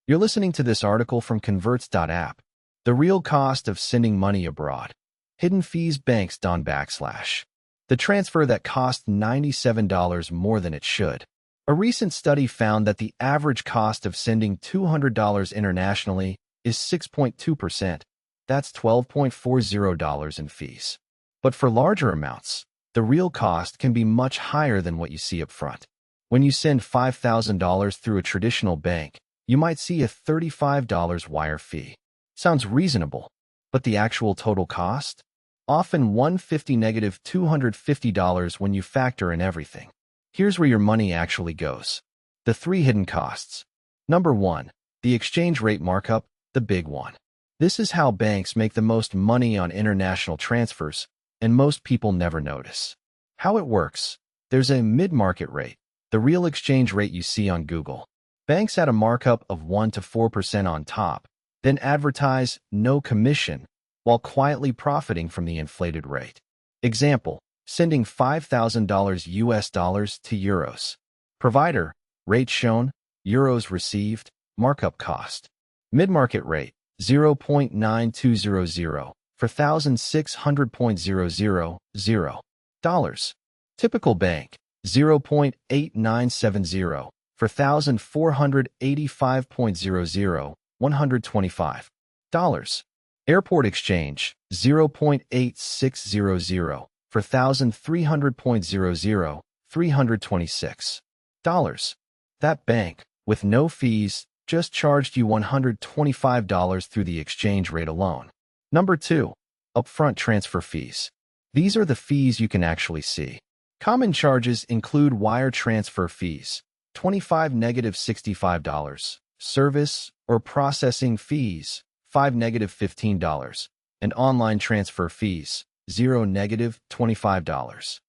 You're listening to this article from Convertz.app. The real cost of sending money abroad. Hidden fees banks don /. The transfer that cost $97 more than it should. A recent study found that the average cost of sending $200 internationally is 6.2%. That's $12.40 in fees. But for larger amounts, the real cost can be much higher than what you see up front. When you send $5,000 through a traditional bank, you might see a $35 wire fee. Sounds reasonable, but the actual total cost? Often $150–250 when you factor in everything. Here's where your money actually goes. The 3 hidden costs. Number 1. The exchange rate markup, the big one. This is how banks make the most money on international transfers, and most people never notice. How it works. There's a mid-market rate, the real exchange rate you see on Google. Banks add a markup of 1 to 4% on top, then advertise no commission while quietly profiting from the inflated rate. Example, sending $5,000 US dollars to euros. Provider, rate shown, euros received, markup cost. Mid-market rate, 0.9200 for $1,600.000. Typical bank, 0.8970 for $1,485.00, $125. Airport exchange, 0.8600 for $1,300.00, $326. That bank, with no fees, just charged you $125 through the exchange rate alone. Number 2. Upfront transfer fees. These are the fees you can actually see. Common charges include wire transfer fees, $25–$65, service or processing fees, $5–$15, and online transfer fees, $0–$25.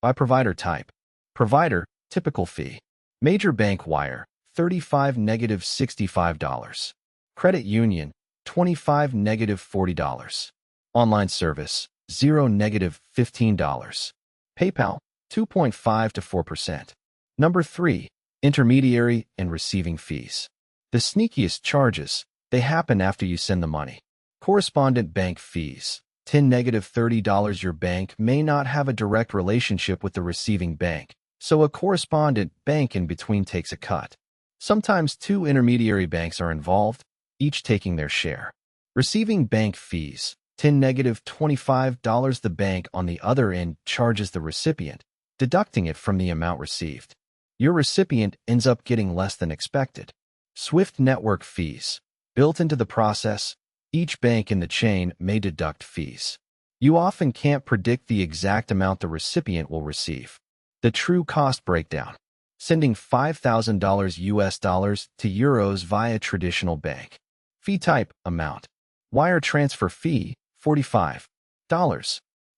By provider type. Provider, typical fee. Major bank wire, $35–$65. Credit union, $25–$40. Online service, $0–$15. PayPal, 2.5 to 4%. Number 3. Intermediary and receiving fees. The sneakiest charges, they happen after you send the money. Correspondent bank fees, $10–$30. Your bank may not have a direct relationship with the receiving bank, so a correspondent bank in between takes a cut. Sometimes 2 intermediary banks are involved, each taking their share. Receiving bank fees, $10–$25. The bank on the other end charges the recipient, deducting it from the amount received. Your recipient ends up getting less than expected. SWIFT network fees. Built into the process, each bank in the chain may deduct fees. You often can't predict the exact amount the recipient will receive. The true cost breakdown. Sending $5,000 US dollars to euros via traditional bank. Fee type, amount. Wire transfer fee, $45.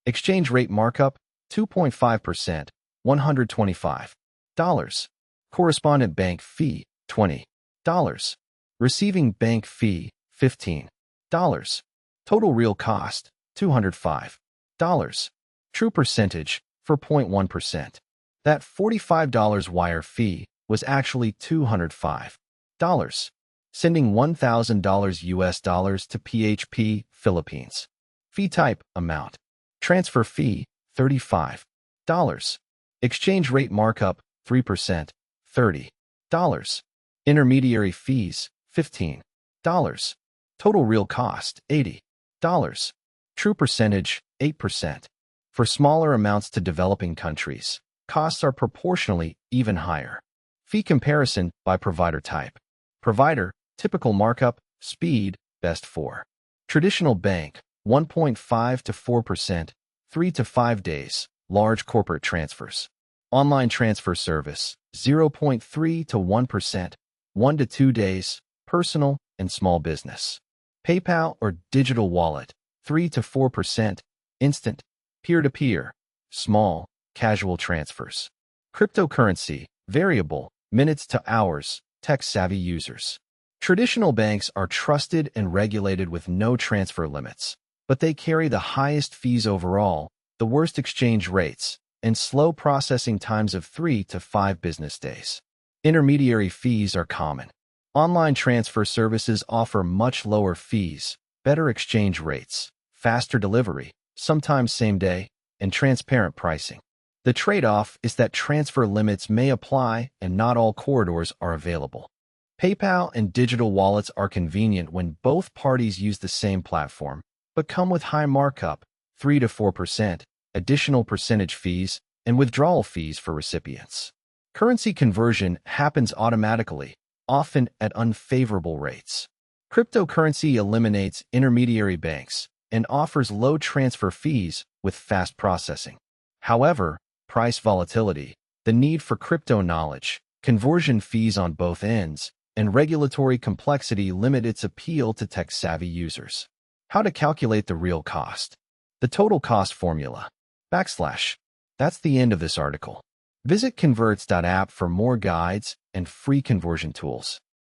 Exchange rate markup, 2.5%, $125. Correspondent bank fee, $20. Receiving bank fee, $15. Total real cost, $205. True percentage, 4.1%. That $45 wire fee was actually $205. Sending $1,000 US dollars to PHP, Philippines. Fee type, amount. Transfer fee, $35. Exchange rate markup, 3%, $30. Intermediary fees, $15. Total real cost, $80. True percentage, 8%. For smaller amounts to developing countries, costs are proportionally even higher. Fee comparison by provider type. Provider, typical markup, speed, best for. Traditional bank, 1.5 to 4%, 3 to 5 days, large corporate transfers. Online transfer service, 0.3 to 1%, 1 to 2 days, personal and small business. PayPal or digital wallet, 3 to 4%, instant, peer-to-peer, small, casual transfers. Cryptocurrency, variable, minutes to hours, tech-savvy users. Traditional banks are trusted and regulated with no transfer limits, but they carry the highest fees overall, the worst exchange rates, and slow processing times of 3 to 5 business days. Intermediary fees are common. Online transfer services offer much lower fees, better exchange rates, faster delivery, sometimes same day, and transparent pricing. The trade-off is that transfer limits may apply and not all corridors are available. PayPal and digital wallets are convenient when both parties use the same platform, but come with high markup, 3 to 4%, additional percentage fees, and withdrawal fees for recipients. Currency conversion happens automatically, often at unfavorable rates. Cryptocurrency eliminates intermediary banks and offers low transfer fees with fast processing. However, price volatility, the need for crypto knowledge, conversion fees on both ends, and regulatory complexity limit its appeal to tech-savvy users. How to calculate the real cost. The total cost formula. \. That's the end of this article. Visit Convertz.app for more guides and free conversion tools.